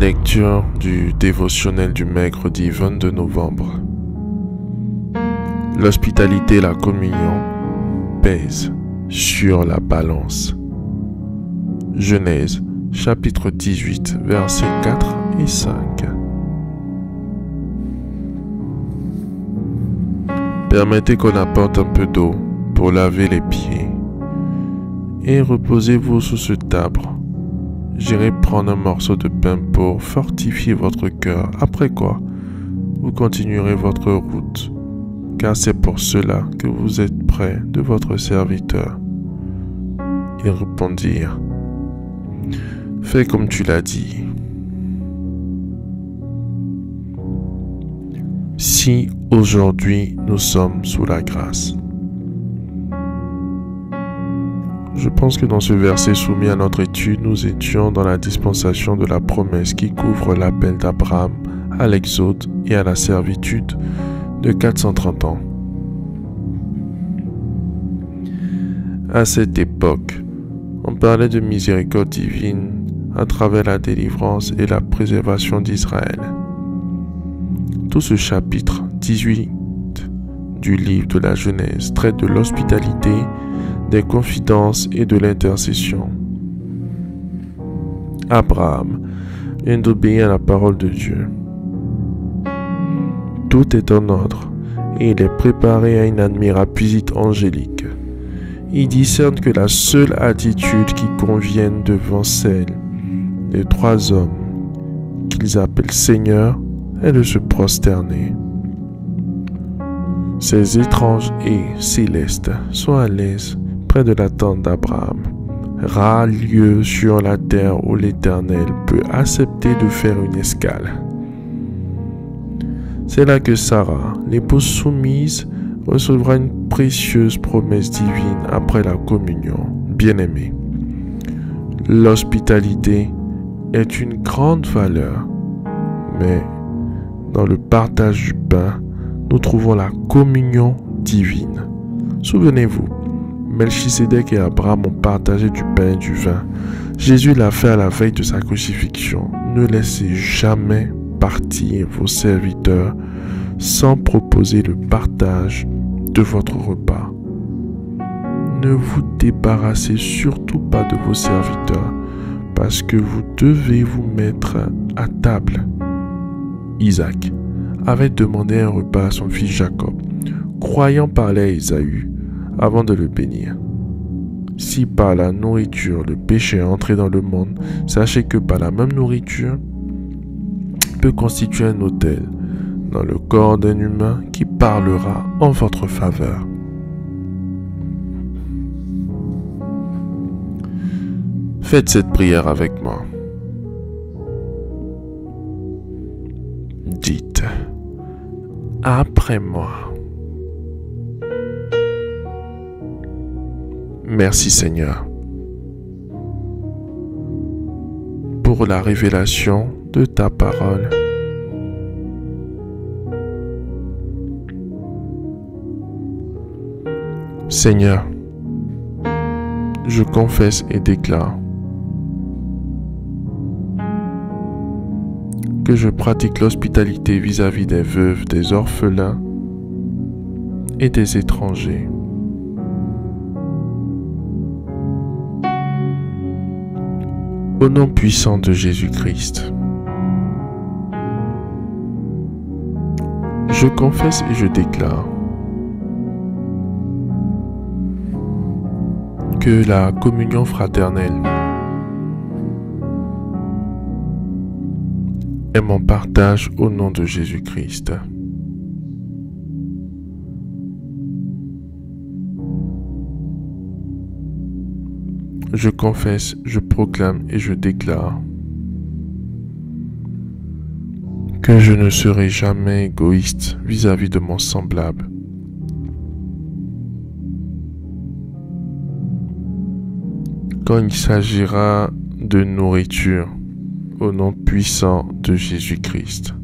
Lecture du dévotionnel du mercredi 22 novembre. L'hospitalité et la communion pèsent sur la balance. Genèse, chapitre 18, versets 4 et 5. Permettez qu'on apporte un peu d'eau pour laver les pieds et reposez-vous sous ce arbre. J'irai prendre un morceau de pain pour fortifier votre cœur, après quoi vous continuerez votre route, car c'est pour cela que vous êtes près de votre serviteur. Ils répondirent, fais comme tu l'as dit. Si aujourd'hui nous sommes sous la grâce. Je pense que dans ce verset soumis à notre étude, nous étions dans la dispensation de la promesse qui couvre l'appel d'Abraham à l'exode et à la servitude de 430 ans. À cette époque, on parlait de miséricorde divine à travers la délivrance et la préservation d'Israël. Tout ce chapitre 18 du livre de la Genèse traite de l'hospitalité, des confidences et de l'intercession. Abraham vient d'obéir à la parole de Dieu. Tout est en ordre et il est préparé à une admirable visite angélique. Il discerne que la seule attitude qui convienne devant celle des trois hommes qu'ils appellent Seigneur est de se prosterner. Ces étranges et célestes sont à l'aise près de la tente d'Abraham, rare lieu sur la terre où l'Éternel peut accepter de faire une escale. C'est là que Sarah, l'épouse soumise, recevra une précieuse promesse divine après la communion. Bien-aimé, l'hospitalité est une grande valeur, mais dans le partage du pain, nous trouvons la communion divine. Souvenez-vous, Melchisédek et Abraham ont partagé du pain et du vin. Jésus l'a fait à la veille de sa crucifixion. Ne laissez jamais partir vos serviteurs sans proposer le partage de votre repas. Ne vous débarrassez surtout pas de vos serviteurs parce que vous devez vous mettre à table. Isaac avait demandé un repas à son fils Jacob, croyant parler à Ésaü avant de le bénir. Si par la nourriture le péché est entré dans le monde, sachez que par la même nourriture peut constituer un autel dans le corps d'un humain qui parlera en votre faveur. Faites cette prière avec moi. Dites, après moi. Merci Seigneur pour la révélation de ta parole. Seigneur, je confesse et déclare que je pratique l'hospitalité vis-à-vis des veuves, des orphelins et des étrangers. Au nom puissant de Jésus-Christ, je confesse et je déclare que la communion fraternelle est mon partage au nom de Jésus-Christ. Je confesse, je proclame et je déclare que je ne serai jamais égoïste vis-à-vis de mon semblable. Quand il s'agira de nourriture, au nom puissant de Jésus-Christ.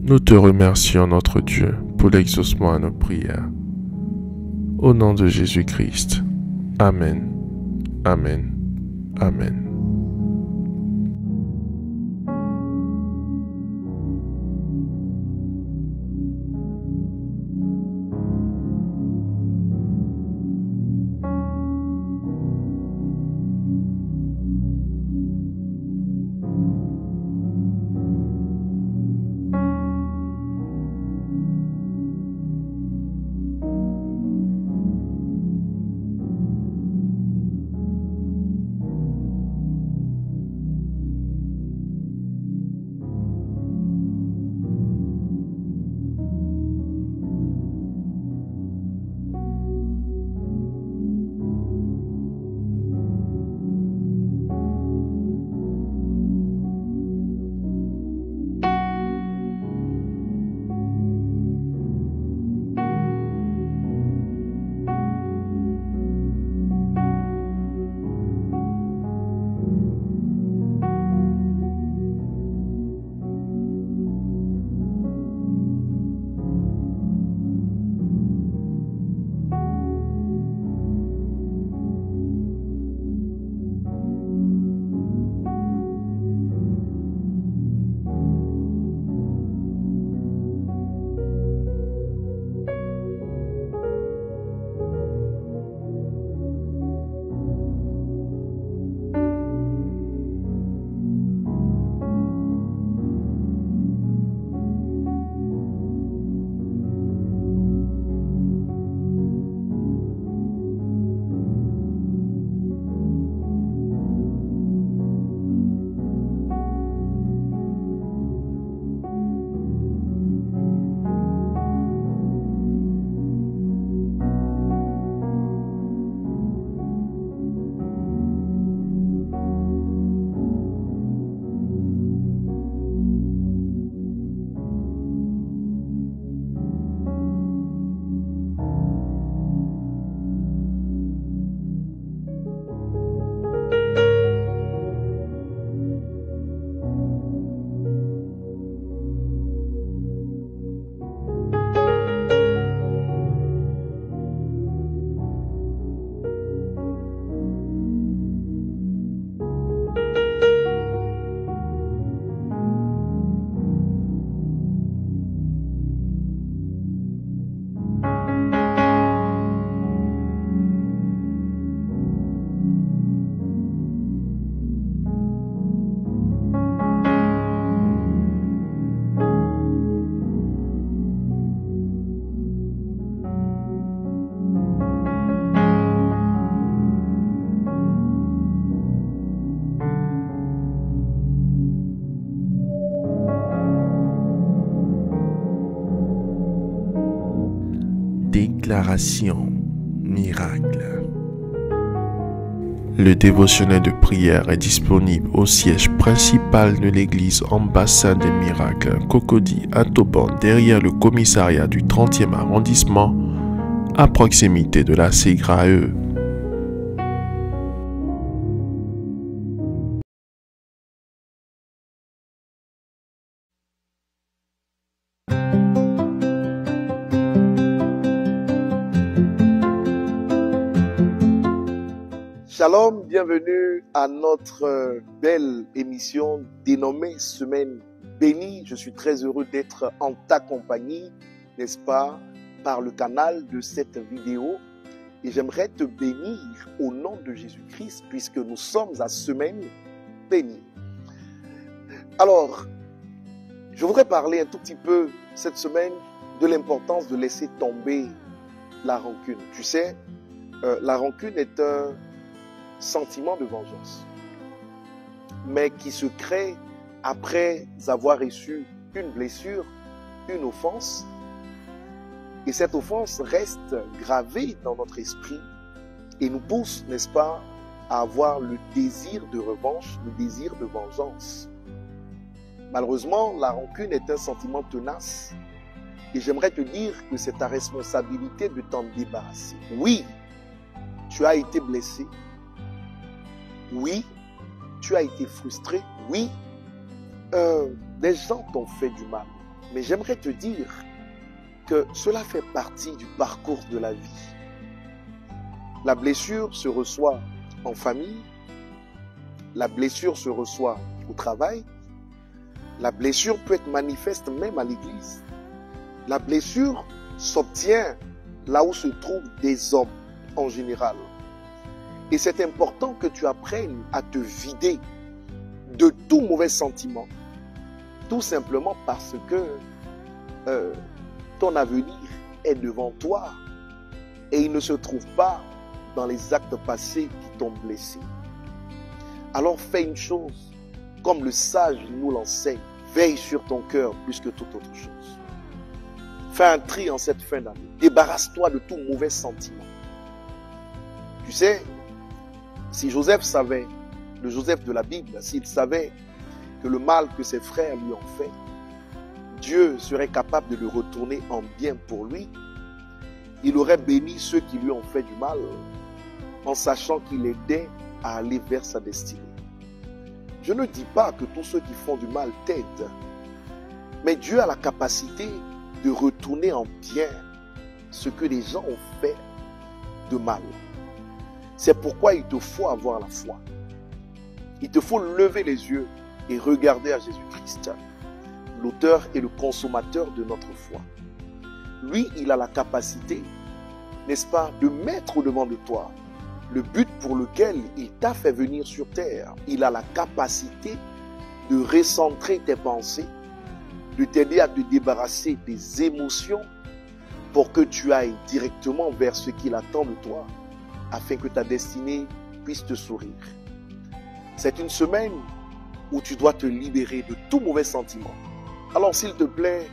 Nous te remercions, notre Dieu, pour l'exaucement à nos prières. Au nom de Jésus-Christ. Amen Amen. Amen. Déclaration miracle. Le dévotionnel de prière est disponible au siège principal de l'église Ambassade des Miracles, Cocody à Toban, derrière le commissariat du 30e arrondissement, à proximité de la SEGRAE. Shalom, bienvenue à notre belle émission dénommée Semaine bénie. Je suis très heureux d'être en ta compagnie, n'est-ce pas, par le canal de cette vidéo. Et j'aimerais te bénir au nom de Jésus-Christ, puisque nous sommes à Semaine bénie. Alors, je voudrais parler un tout petit peu cette semaine de l'importance de laisser tomber la rancune. Tu sais, la rancune est un sentiment de vengeance, mais qui se crée après avoir reçu une blessure, une offense, et cette offense reste gravée dans notre esprit et nous pousse, n'est-ce pas, à avoir le désir de revanche, le désir de vengeance. Malheureusement, la rancune est un sentiment tenace et j'aimerais te dire que c'est ta responsabilité de t'en débarrasser. Oui, tu as été blessé. Oui, tu as été frustré. Oui, des gens t'ont fait du mal. Mais j'aimerais te dire que cela fait partie du parcours de la vie. La blessure se reçoit en famille, la blessure se reçoit au travail, la blessure peut être manifeste même à l'église. La blessure s'obtient là où se trouvent des hommes en général. Et c'est important que tu apprennes à te vider de tout mauvais sentiment. Tout simplement parce que ton avenir est devant toi et il ne se trouve pas dans les actes passés qui t'ont blessé. Alors fais une chose, comme le sage nous l'enseigne, veille sur ton cœur plus que toute autre chose. Fais un tri en cette fin d'année. Débarrasse-toi de tout mauvais sentiment. Tu sais, si Joseph savait, le Joseph de la Bible, s'il savait que le mal que ses frères lui ont fait, Dieu serait capable de le retourner en bien pour lui, il aurait béni ceux qui lui ont fait du mal, en sachant qu'il aidait à aller vers sa destinée. Je ne dis pas que tous ceux qui font du mal t'aident, mais Dieu a la capacité de retourner en bien ce que les gens ont fait de mal. C'est pourquoi il te faut avoir la foi. Il te faut lever les yeux et regarder à Jésus-Christ, l'auteur et le consommateur de notre foi. Lui, il a la capacité, n'est-ce pas, de mettre au-devant de toi le but pour lequel il t'a fait venir sur terre. Il a la capacité de recentrer tes pensées, de t'aider à te débarrasser des émotions pour que tu ailles directement vers ce qu'il attend de toi, afin que ta destinée puisse te sourire. C'est une semaine où tu dois te libérer de tout mauvais sentiment. Alors s'il te plaît,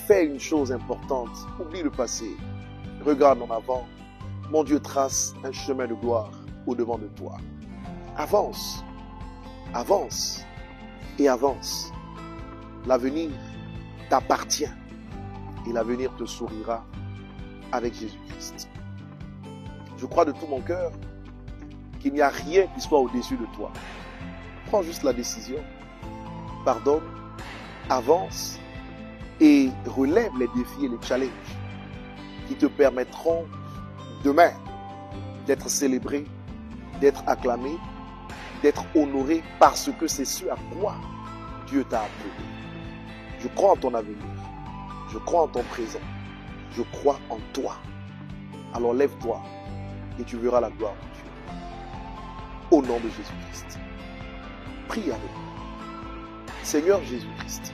fais une chose importante. Oublie le passé. Regarde en avant. Mon Dieu trace un chemin de gloire au-devant de toi. Avance. Avance. Et avance. L'avenir t'appartient. Et l'avenir te sourira avec Jésus-Christ. Je crois de tout mon cœur qu'il n'y a rien qui soit au-dessus de toi. Prends juste la décision. Pardonne. Avance. Et relève les défis et les challenges qui te permettront demain d'être célébré, d'être acclamé, d'être honoré parce que c'est ce à quoi Dieu t'a appelé. Je crois en ton avenir. Je crois en ton présent. Je crois en toi. Alors lève-toi et tu verras la gloire de Dieu. Au nom de Jésus-Christ. Prie avec moi. Seigneur Jésus-Christ,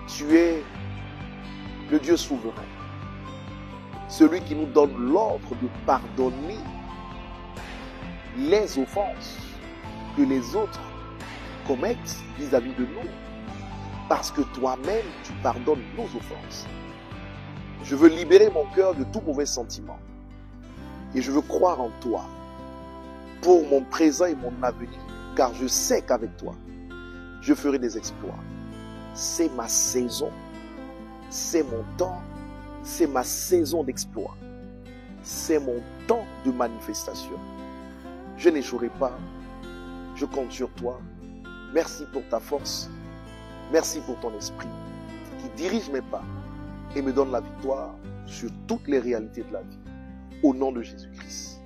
tu es le Dieu souverain, celui qui nous donne l'ordre de pardonner les offenses que les autres commettent vis-à-vis de nous, parce que toi-même tu pardonnes nos offenses. Je veux libérer mon cœur de tout mauvais sentiment et je veux croire en toi pour mon présent et mon avenir, car je sais qu'avec toi je ferai des exploits. C'est ma saison, c'est mon temps, c'est ma saison d'exploit, c'est mon temps de manifestation. Je n'échouerai pas, je compte sur toi. Merci pour ta force, merci pour ton esprit qui dirige mes pas et me donne la victoire sur toutes les réalités de la vie. Au nom de Jésus-Christ,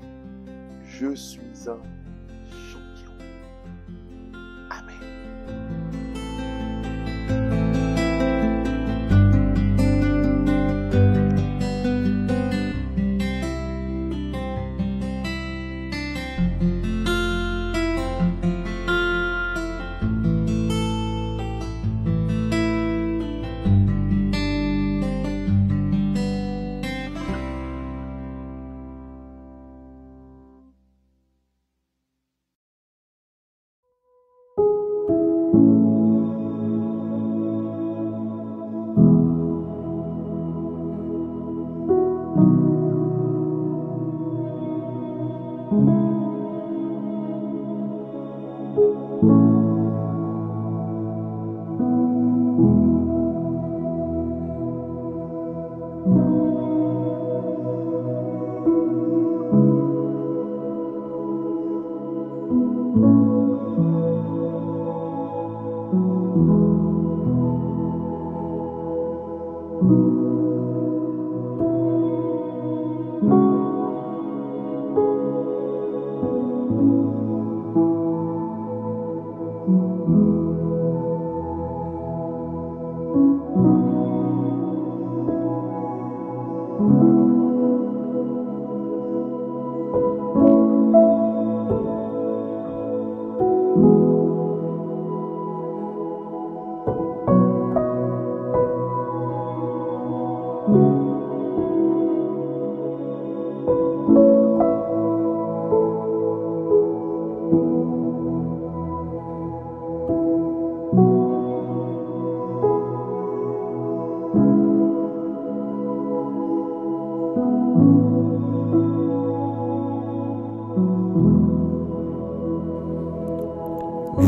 je suis un champion. Amen.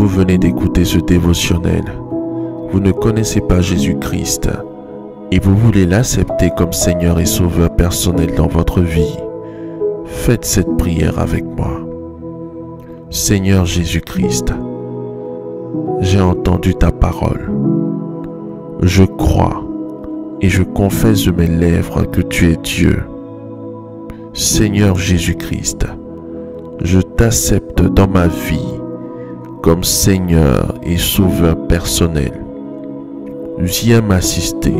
vous venez d'écouter ce dévotionnel, vous ne connaissez pas Jésus-Christ et vous voulez l'accepter comme Seigneur et Sauveur personnel dans votre vie, faites cette prière avec moi. Seigneur Jésus-Christ, j'ai entendu ta parole. Je crois et je confesse de mes lèvres que tu es Dieu. Seigneur Jésus-Christ, je t'accepte dans ma vie comme Seigneur et Sauveur personnel. Viens m'assister,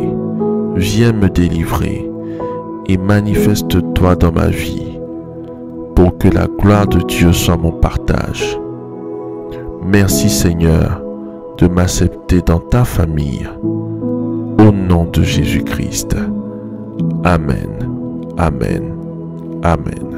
viens me délivrer et manifeste-toi dans ma vie pour que la gloire de Dieu soit mon partage. Merci Seigneur de m'accepter dans ta famille. Au nom de Jésus-Christ. Amen. Amen. Amen.